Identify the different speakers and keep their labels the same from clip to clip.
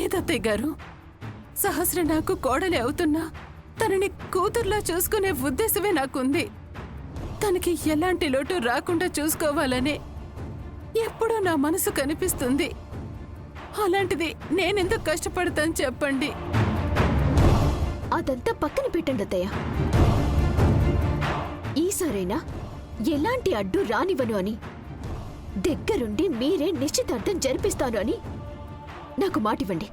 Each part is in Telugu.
Speaker 1: లేదత్తయ్య గారు, సహస్ర నాకు కోడలి అవుతున్నా తనని కూతుర్లా చూసుకునే ఉద్దేశమే నాకుంది. తనకి ఎలాంటి లోటు రాకుండా చూసుకోవాలని ఎప్పుడూ నా మనసు కనిపిస్తుంది. అలాంటిది నేనెందుకు కష్టపడతాను చెప్పండి?
Speaker 2: అదంతా పక్కన పెట్టండి అత్తయ్య. ఈసారైనా ఎలాంటి అడ్డు రానివ్వను అని, దగ్గరుండి మీరే నిశ్చితార్థం జరిపిస్తాను అని నాకు మాటివ్వండి.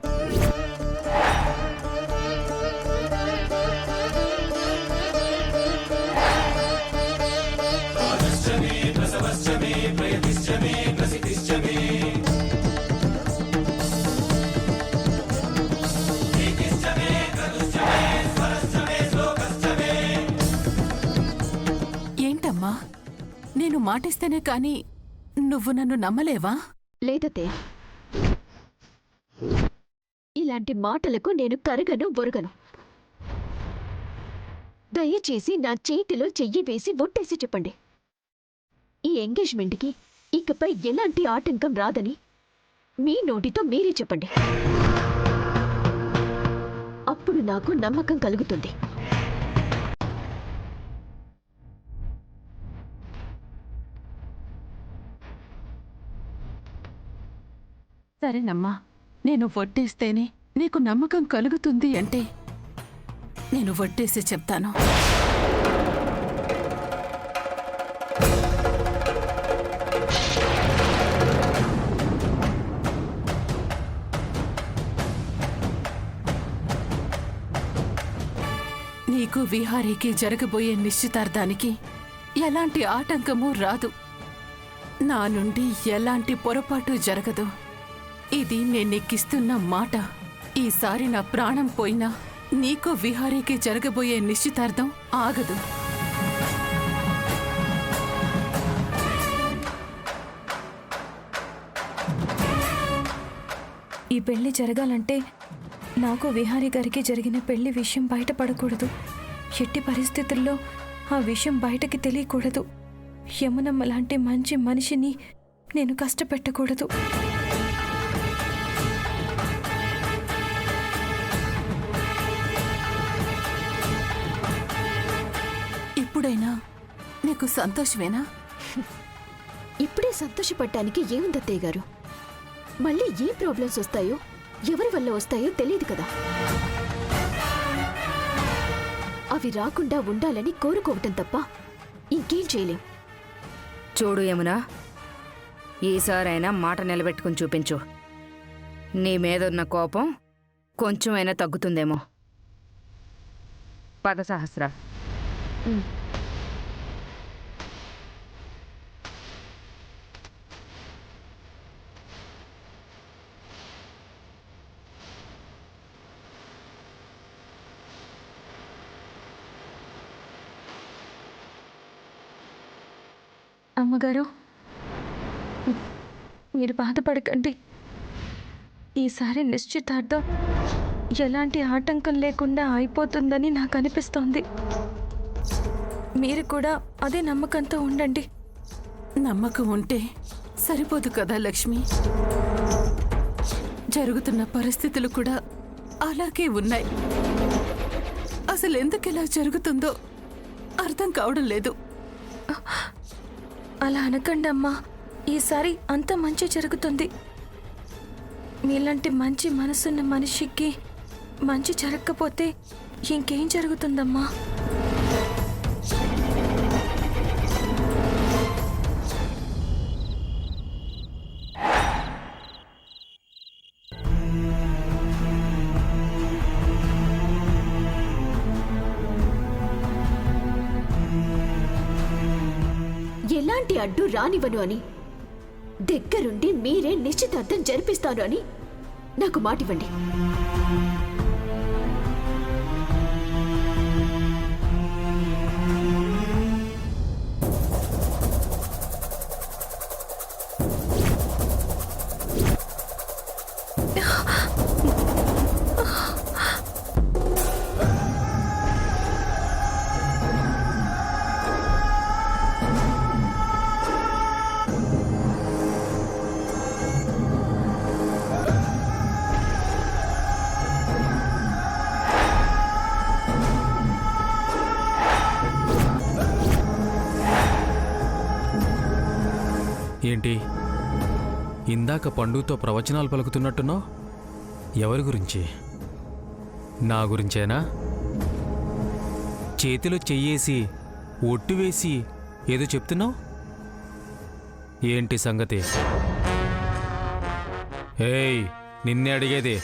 Speaker 1: ఏంటమ్మా, నేను మాటిస్తేనే కాని నువ్వు నన్ను నమ్మలేవా?
Speaker 2: లేదతే, ఇలాంటి మాటలకు నేను కరగను బొరగను. దయచేసి నా చేతిలో చెయ్యి వేసి ఒట్టేసి చెప్పండి, ఈ ఎంగేజ్మెంట్కి ఇకపై ఎలాంటి ఆటంకం రాదని మీ నోటితో మీరే చెప్పండి. అప్పుడు నాకు నమ్మకం కలుగుతుంది.
Speaker 1: సరేనమ్మా, నేను వడ్డేస్తేనే నీకు నమ్మకం కలుగుతుంది అంటే నేను వడ్డేసి చెప్తాను. నీకు విహారీకి జరగబోయే నిశ్చితార్థానికి ఎలాంటి ఆటంకమూ రాదు. నా నుండి ఎలాంటి పొరపాటు జరగదు. ఇది నేనెక్కిస్తున్న మాట. ఈసారి నా ప్రాణం పోయినా నీకు విహారీకి జరగబోయే నిశ్చితార్థం ఆగదు.
Speaker 3: ఈ పెళ్లి జరగాలంటే నాకు విహారీ గారికి జరిగిన పెళ్లి విషయం బయటపడకూడదు. ఎట్టి పరిస్థితుల్లో ఆ విషయం బయటకి తెలియకూడదు. యమునమ్మ లాంటి మంచి మనిషిని నేను కష్టపెట్టకూడదు.
Speaker 1: ఇప్పుడైనా నీకు సంతోషమేనా?
Speaker 2: ఇప్పుడే సంతోషపడటానికి ఏముందత్తయ్య గారు? మళ్ళీ ఏ ప్రాబ్లమ్స్ వస్తాయో, ఎవరి వల్ల వస్తాయో తెలియదు కదా. అవి రాకుండా ఉండాలని కోరుకోవటం తప్ప ఇంకేం చేయలేం.
Speaker 4: చూడు యమునా, ఈసారైనా మాట నిలబెట్టుకుని చూపించు. నీ మీదున్న కోపం కొంచెమైనా తగ్గుతుందేమో. పద సహస్ర.
Speaker 3: అమ్మగారు, మీరు బాధపడకండి. ఈసారి నిశ్చితార్థం ఎలాంటి ఆటంకం లేకుండా అయిపోతుందని నాకు అనిపిస్తోంది. మీరు కూడా అదే నమ్మకంతో ఉండండి.
Speaker 1: నమ్మకం ఉంటే సరిపోదు కదా లక్ష్మి. జరుగుతున్న పరిస్థితులు కూడా అలాగే ఉన్నాయి. అసలు ఎందుకు ఇలా జరుగుతుందో అర్థం కావడం లేదు.
Speaker 3: అలా అనకండి అమ్మా. ఈసారి అంత మంచి జరుగుతుంది. మీలాంటి మంచి మనసున్న మనిషికి మంచి జరగకపోతే ఇంకేం జరుగుతుందమ్మా?
Speaker 2: ఎలాంటి అడ్డు రానివ్వను అని, దగ్గరుండి మీరే నిశ్చితార్థం జరిపిస్తాను అని నాకు మాటివ్వండి.
Speaker 5: ఏంటి ఇందాక పండుతో ప్రవచనాలు పలుకుతున్నట్టున్నావు? ఎవరి గురించి? నా గురించేనా? చేతిలో చెయ్యేసి ఒట్టు వేసి ఏదో చెప్తున్నావు ఏంటి సంగతి? ఏయ్, నిన్నే అడిగేది.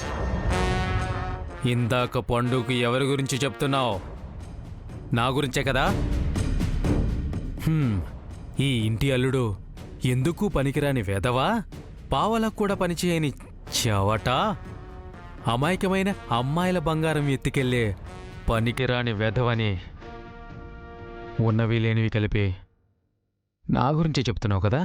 Speaker 5: ఇందాక పండుకి ఎవరి గురించి చెప్తున్నావు? నా గురించే కదా? ఈ ఇంటి అల్లుడు ఎందుకు పనికిరాని వెధవా, పావలకు కూడా పనిచేయని చవట, అమాయకమైన అమ్మాయిల బంగారం ఎత్తుకెళ్ళే పనికిరాని వెధవని ఉన్నవి లేనివి కలిపి నా గురించే చెప్తున్నావు కదా?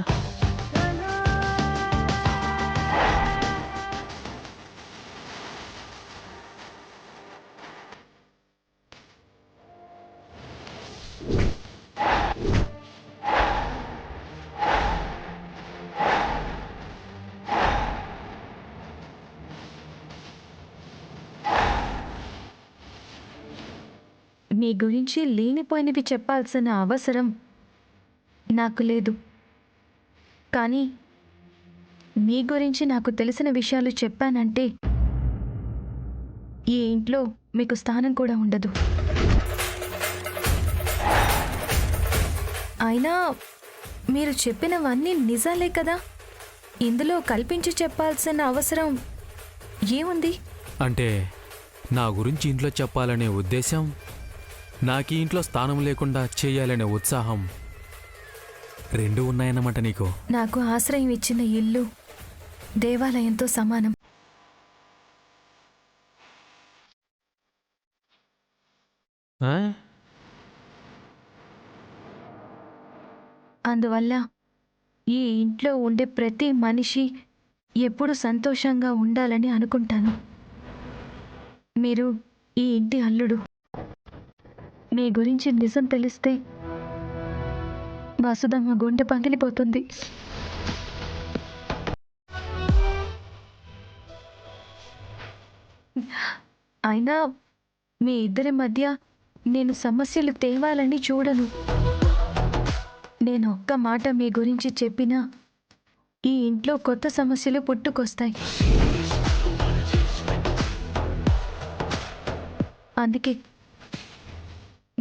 Speaker 3: నీ గురించి లేనిపోయినవి చెప్పాల్సిన అవసరం నాకు లేదు. కానీ నీ గురించి నాకు తెలిసిన విషయాలు చెప్పానంటే ఈ ఇంట్లో మీకు స్థానం కూడా ఉండదు. అయినా మీరు చెప్పినవన్నీ నిజాలే కదా, ఇందులో కల్పించి చెప్పాల్సిన అవసరం ఏముంది?
Speaker 5: అంటే నా గురించి ఇంట్లో చెప్పాలనే ఉద్దేశం, నాకు ఈ ఇంట్లో స్థానం లేకుండా చేయాలనే ఉత్సాహం రెండూ ఉన్నాయన్నమాట నీకు.
Speaker 3: నాకు ఆశ్రయం ఇచ్చిన ఇల్లు దేవాలయంతో సమానం.
Speaker 5: ఆ?
Speaker 3: అందువల్ల ఈ ఇంట్లో ఉండే ప్రతి మనిషి ఎప్పుడు సంతోషంగా ఉండాలని అనుకుంటాను. మీరు ఈ ఇంటి అల్లుడు. మీ గురించి నిజం తెలిస్తే వసుధమ్మ గుండె పగిలిపోతుంది. అయినా మీ ఇద్దరి మధ్య నేను సమస్యలు తేవాలని చూడను. నేను ఒక్క మాట మీ గురించి చెప్పినా ఈ ఇంట్లో కొత్త సమస్యలు పుట్టుకొస్తాయి. అందుకే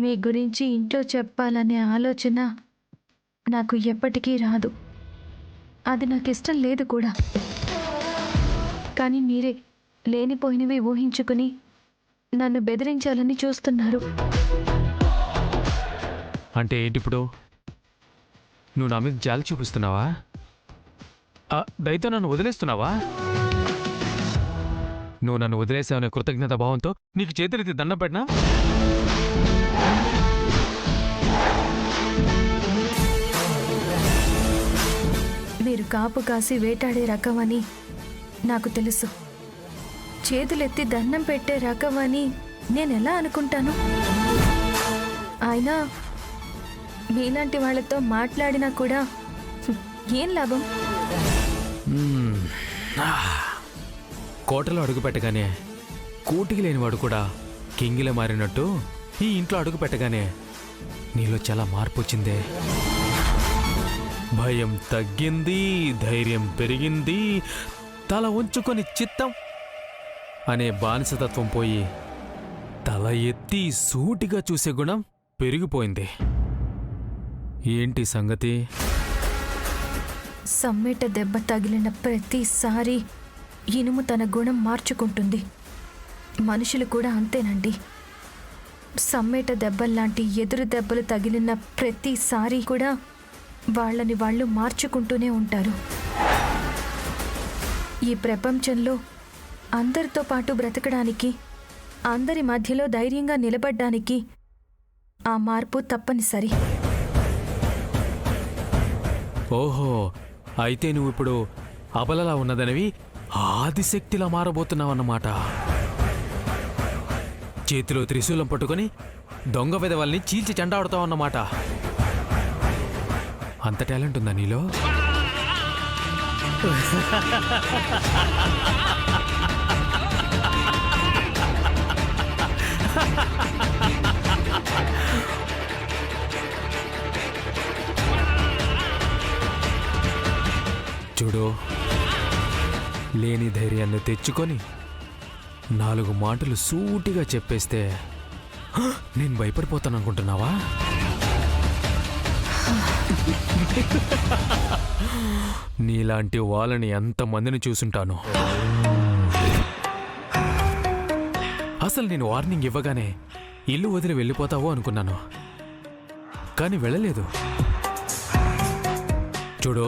Speaker 3: మీ గురించి ఇంట్లో చెప్పాలనే ఆలోచన నాకు ఎప్పటికీ రాదు. అది నాకు ఇష్టం లేదు కూడా. కానీ మీరే లేనిపోయినవి ఊహించుకుని నన్ను బెదిరించాలని చూస్తున్నారు.
Speaker 5: అంటే ఏంటిప్పుడు? నువ్వు నా మీద జాలి చూపిస్తున్నావా? దయతో నన్ను వదిలేస్తున్నావా? నువ్వు నన్ను వదిలేసావనే కృతజ్ఞత భావంతో నీకు చేతులెత్తి దండం పెట్టినా?
Speaker 3: మీరు కాపు కాసి వేటాడే రకమని నాకు తెలుసు. చేతులెత్తి దండం పెట్టే రకమని నేనెలా అనుకుంటాను? అయినా మీలాంటి వాళ్ళతో మాట్లాడినా కూడా ఏం లాభం?
Speaker 5: కోటలో అడుగు పెట్టగానే కూటికి లేనివాడు కూడా కింగిల మారినట్టు ఈ ఇంట్లో అడుగు పెట్టగానే నీలో చాలా మార్పు వచ్చిందే. భయం తగ్గింది, ధైర్యం పెరిగింది, తల ఉంచుకొని చిత్తం అనే బానిసతత్వం పోయి తల ఎత్తి సూటిగా చూసే గుణం పెరిగిపోయింది. ఏంటి సంగతి?
Speaker 3: సమ్మేట దెబ్బ తగిలిన ప్రతిసారి ఇనుము తన గుణం మార్చుకుంటుంది. మనుషులు కూడా అంతేనండి. సమ్మేట దెబ్బల్లాంటి ఎదురు దెబ్బలు తగిలిన ప్రతిసారి కూడా వాళ్ళని వాళ్ళు మార్చుకుంటూనే ఉంటారు. ఈ ప్రపంచంలో అందరితో పాటు బ్రతకడానికి, అందరి మధ్యలో ధైర్యంగా నిలబడ్డానికి ఆ మార్పు తప్పనిసరి.
Speaker 5: ఓహో, అయితే నువ్వు ఇప్పుడు అబలలా ఉన్నదనివి ఆదిశక్తిలా మారబోతున్నావన్నమాట. చేతిలో త్రిశూలం పట్టుకొని దొంగ విధవల్ని చీల్చి చెండాడుతావన్నమాట. అంత టాలెంట్ ఉందా నీలో? తెచ్చుకొని 4 మాటలు సూటిగా చెప్పేస్తే నేను భయపడిపోతాను అనుకుంటున్నావా? నీలాంటి వాళ్ళని ఎంతమందిని చూసుంటాను. అసలు నేను వార్నింగ్ ఇవ్వగానే ఇల్లు వదిలి వెళ్ళిపోతావో అనుకున్నాను, కానీ వెళ్ళలేదు. చూడు,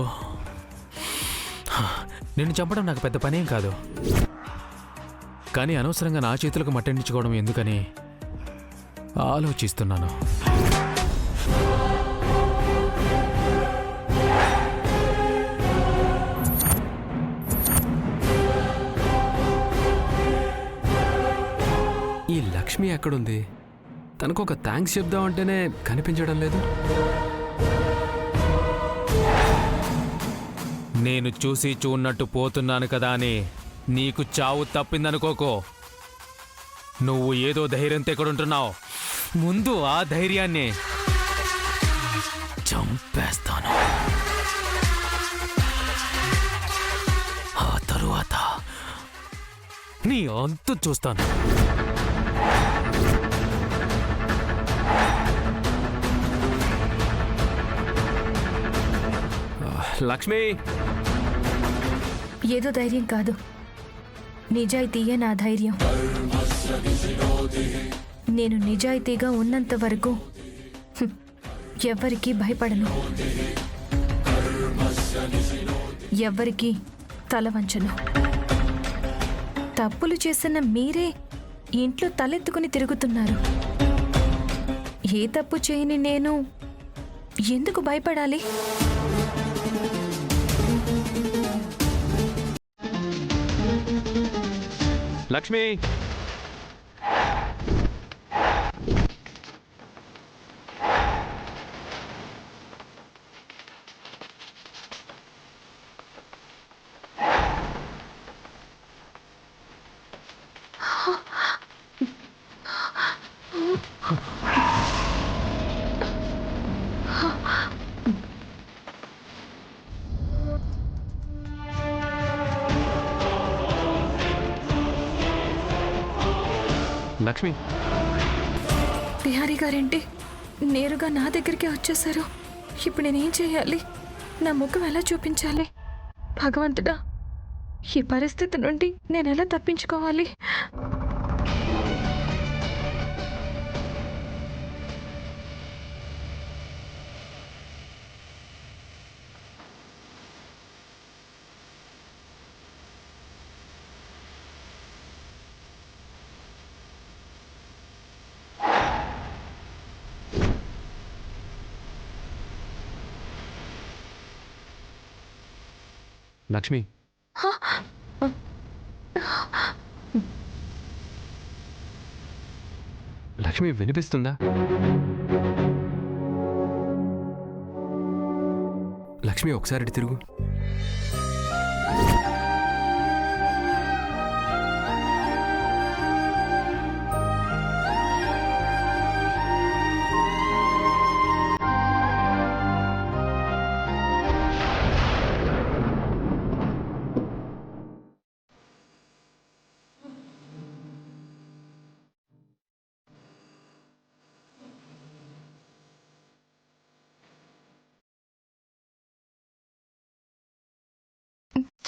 Speaker 5: నిన్ను చంపడం నాకు పెద్ద పనేం కాదు, కానీ అనవసరంగా నా చేతులకు మట్టండించుకోవడం ఎందుకని ఆలోచిస్తున్నాను.
Speaker 6: ఈ లక్ష్మి ఎక్కడుంది? తనకు ఒక థ్యాంక్స్ చెప్దామంటేనే కనిపించడం లేదు.
Speaker 5: నేను చూసి చూన్నట్టు పోతున్నాను కదా అని నీకు చావు తప్పిందనుకోకో. నువ్వు ఏదో ధైర్యంతో ఎక్కడుంటున్నావు, ముందు ఆ ధైర్యాన్ని చంపేస్తాను. ఆ తరువాత నీ అంతు చూస్తాను.
Speaker 6: లక్ష్మి,
Speaker 3: ఏదో ధైర్యం కాదు, నిజాయితీయే నా ధైర్యం. నేను నిజాయితీగా ఉన్నంత వరకు ఎవ్వరికీ భయపడను, ఎవ్వరికీ తల వంచను. తప్పులు చేసిన మీరే ఇంట్లో తలెత్తుకుని తిరుగుతున్నారు. ఏ తప్పు చేయని నేను ఎందుకు భయపడాలి?
Speaker 6: లక్ష్మి, లక్ష్మి,
Speaker 3: బిహారీ గారేంటి నేరుగా నా దగ్గరికి వచ్చేసారు? ఇప్పుడు నేనేం చేయాలి? నా ముఖం ఎలా చూపించాలి? భగవంతుడా, ఈ పరిస్థితి నుండి నేను ఎలా తప్పించుకోవాలి?
Speaker 6: లక్ష్మి, లక్ష్మి వినిపిస్తుందా? లక్ష్మి, ఒకసారి తిరుగు.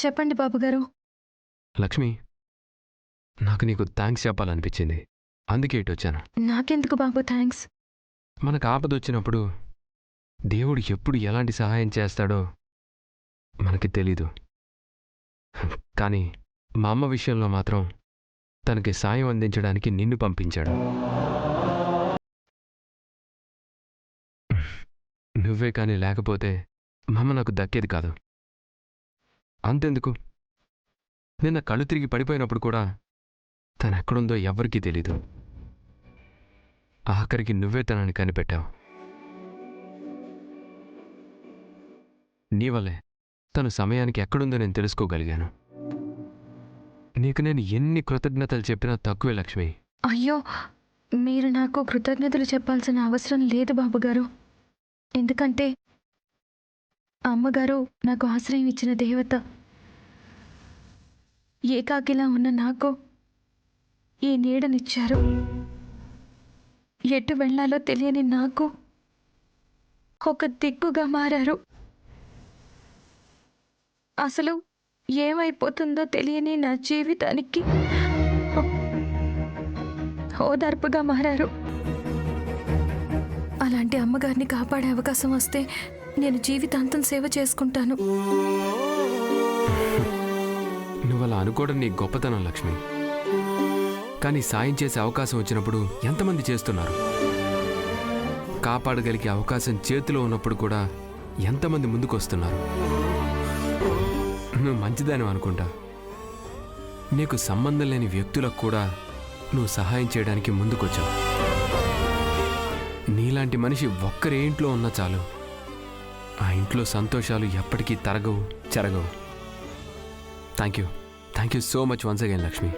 Speaker 3: చెప్పండి బాబుగారు.
Speaker 6: లక్ష్మి, నాకు నీకు థ్యాంక్స్ చెప్పాలనిపించింది, అందుకే ఇటు వచ్చాను.
Speaker 3: నాకెందుకు బాబు థ్యాంక్స్?
Speaker 6: మనకు ఆపద వచ్చినప్పుడు దేవుడు ఎప్పుడు ఎలాంటి సహాయం చేస్తాడో మనకి తెలీదు. కానీ మా అమ్మ విషయంలో మాత్రం తనకి సాయం అందించడానికి నిన్ను పంపించాడు. నువ్వే కానీ లేకపోతే మా అమ్మ నాకు దక్కేది కాదు. అంతెందుకు, నిన్న కళ్ళు తిరిగి పడిపోయినప్పుడు కూడా తను ఎక్కడుందో ఎవ్వరికీ తెలీదు. ఆఖరికి నువ్వే తనని కనిపెట్టావు. నీ వల్లే తను సమయానికి ఎక్కడుందో నేను తెలుసుకోగలిగాను. నీకు నేను ఎన్ని కృతజ్ఞతలు చెప్పినా తక్కువే లక్ష్మి.
Speaker 3: అయ్యో, మీరు నాకు కృతజ్ఞతలు చెప్పాల్సిన అవసరం లేదు బాబుగారు. ఎందుకంటే అమ్మగారు నాకు ఆశ్రయం ఇచ్చిన దేవత. ఏకాకిలా ఉన్న నాకు ఈ నీడనిచ్చారు. ఎటు వెళ్ళాలో తెలియని నాకు ఒక దిక్కుగా మారారు. అసలు ఏమైపోతుందో తెలియని నా జీవితానికి ఓదార్పుగా మారారు. అలాంటి అమ్మగారిని కాపాడే అవకాశం వస్తే నేను జీవితాంతం సేవ చేసుకుంటాను.
Speaker 6: నువ్వు అలా అనుకోవడం నీ గొప్పతనం లక్ష్మి. కానీ సాయం చేసే అవకాశం వచ్చినప్పుడు ఎంతమంది చేస్తున్నారు? కాపాడగలిగే అవకాశం చేతిలో ఉన్నప్పుడు కూడా ఎంతమంది ముందుకొస్తున్నారు? నువ్వు మంచిదాని అనుకుంటా. నీకు సంబంధం లేని వ్యక్తులకు కూడా నువ్వు సహాయం చేయడానికి ముందుకొచ్చావు. నీలాంటి మనిషి ఒక్కరే ఇంట్లో ఉన్నా చాలు, ఆ ఇంట్లో సంతోషాలు ఎప్పటికీ తరగవు, చెరగవు. Thank you so much once again Lakshmi.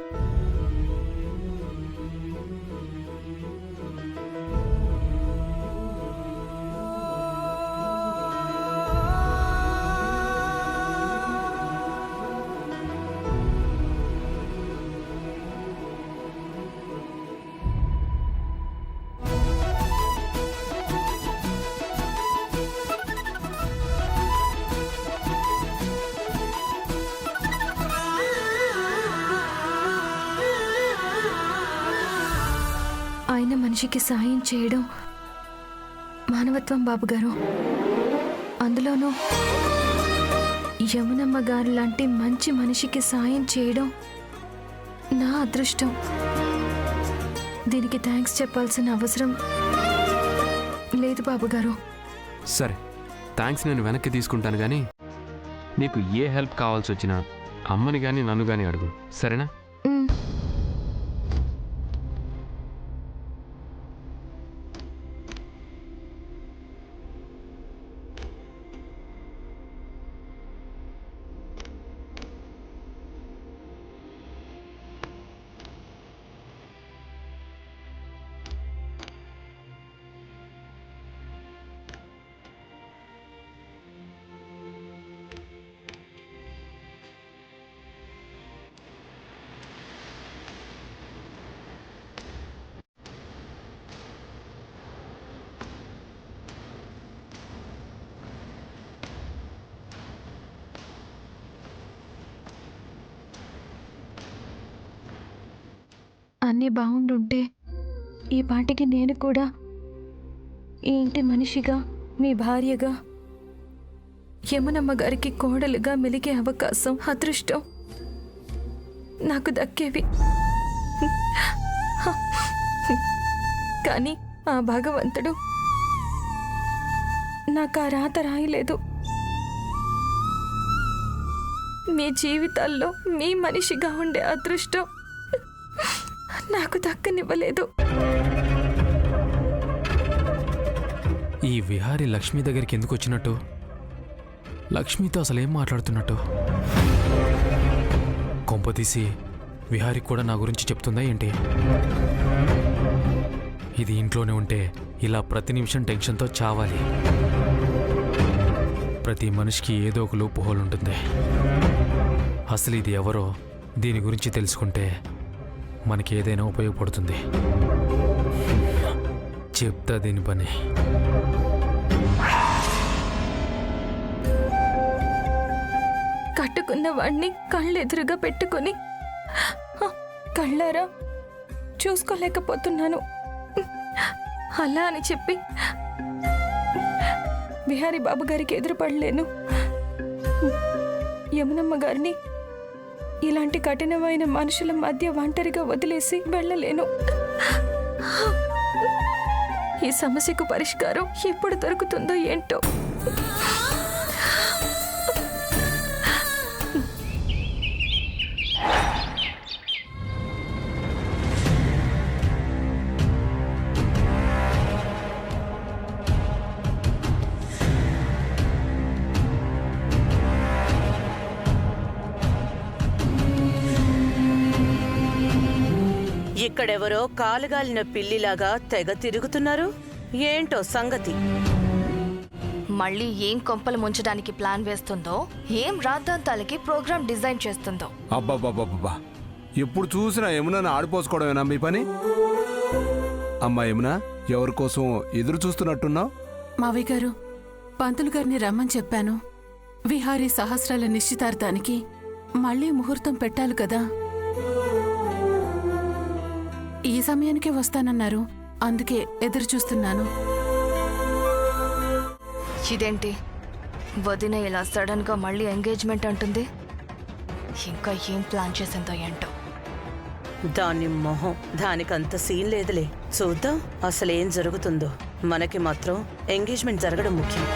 Speaker 3: ఆయన మనిషికి సాయం చేయడం మానవత్వం బాబుగారు. అందులోనూ యమునమ్మ గారు లాంటి మంచి మనిషికి సాయం చేయడం నా అదృష్టం. దీనికి థ్యాంక్స్ చెప్పాల్సిన అవసరం లేదు బాబుగారు.
Speaker 6: సరే, థ్యాంక్స్ నేను వెనక్కి తీసుకుంటాను. కానీ నీకు ఏ హెల్ప్ కావాల్సి వచ్చినా అమ్మని కానీ నన్ను కానీ అడుగు, సరేనా?
Speaker 3: అన్నీ బాగుండుంటే ఈ పాటికి నేను కూడా ఈ ఇంటి మనిషిగా, మీ భార్యగా, యమునమ్మ గారికి కోడలుగా మెలిగే అవకాశం, అదృష్టం నాకు దక్కేవి. కానీ ఆ భగవంతుడు నాకు ఆ రాత రాయలేదు. మీ జీవితాల్లో మీ మనిషిగా ఉండే అదృష్టం నాకు దక్కనివ్వలేదు.
Speaker 5: ఈ విహారి లక్ష్మి దగ్గరికి ఎందుకు వచ్చినట్టు? లక్ష్మితో అసలు ఏం మాట్లాడుతున్నట్టు? కొంపతీసి విహారికి కూడా నా గురించి చెప్తుందా ఏంటి? ఇది ఇంట్లోనే ఉంటే ఇలా ప్రతి నిమిషం టెన్షన్తో చావాలి. ప్రతి మనిషికి ఏదో ఒక లూప్ హోల్ ఉంటుంది. అసలు ఇది ఎవరో దీని గురించి తెలుసుకుంటే మనకి ఏదైనా ఉపయోగపడుతుంది. చెప్తా దీని పని.
Speaker 3: కట్టుకున్న వాడిని కళ్ళెదురుగా పెట్టుకొని కళ్ళారా చూసుకోలేకపోతున్నాను. అలా అని చెప్పి బిహారీ బాబు గారికి ఎదురుపడలేను. యమునమ్మ గారిని ఇలాంటి కఠినమైన మనుషుల మధ్య ఒంటరిగా వదిలేసి వెళ్ళలేను. ఈ సమస్యకు పరిష్కారం ఎప్పుడు దొరుకుతుందో ఏంటో.
Speaker 7: ఇక్కడెవరో కాలుగాలిన పిల్లిలాగా తెగ తిరుగుతున్నారు. ఏంటో సంగతి. మళ్ళీ ఏం కొంపలు ముంచడానికి ప్లాన్ వేస్తుందో, ఏం రాద్ధాంతాలకి ప్రోగ్రామ్ డిజైన్ చేస్తుందో.
Speaker 8: అబ్బాబ్బాబ్బా, ఎప్పుడు చూసినా యమునని ఆడిపోసుకోవడమేనా మీ పని? అమ్మా యమున, ఎవరి కోసం ఎదురు చూస్తున్నట్టున్నావు?
Speaker 1: మావయ్య గారు, పంతులు గారిని రమ్మని చెప్పాను. విహారీ సహస్రాల నిశ్చితార్థానికి మళ్ళీ ముహూర్తం పెట్టాలి కదా. ఈ సమయానికే వస్తానన్నారు, అందుకే ఎదురు చూస్తున్నాను.
Speaker 7: ఇదేంటి వదిన ఇలా సడన్ గా మళ్ళీ ఎంగేజ్మెంట్ అంటుంది? ఇంకా ఏం ప్లాన్ చేసిందో ఏంటో.
Speaker 9: దాని మొహం, దానికంత సీన్ లేదులే. చూద్దాం అసలేం జరుగుతుందో. మనకి మాత్రం ఎంగేజ్మెంట్ జరగడం ముఖ్యం.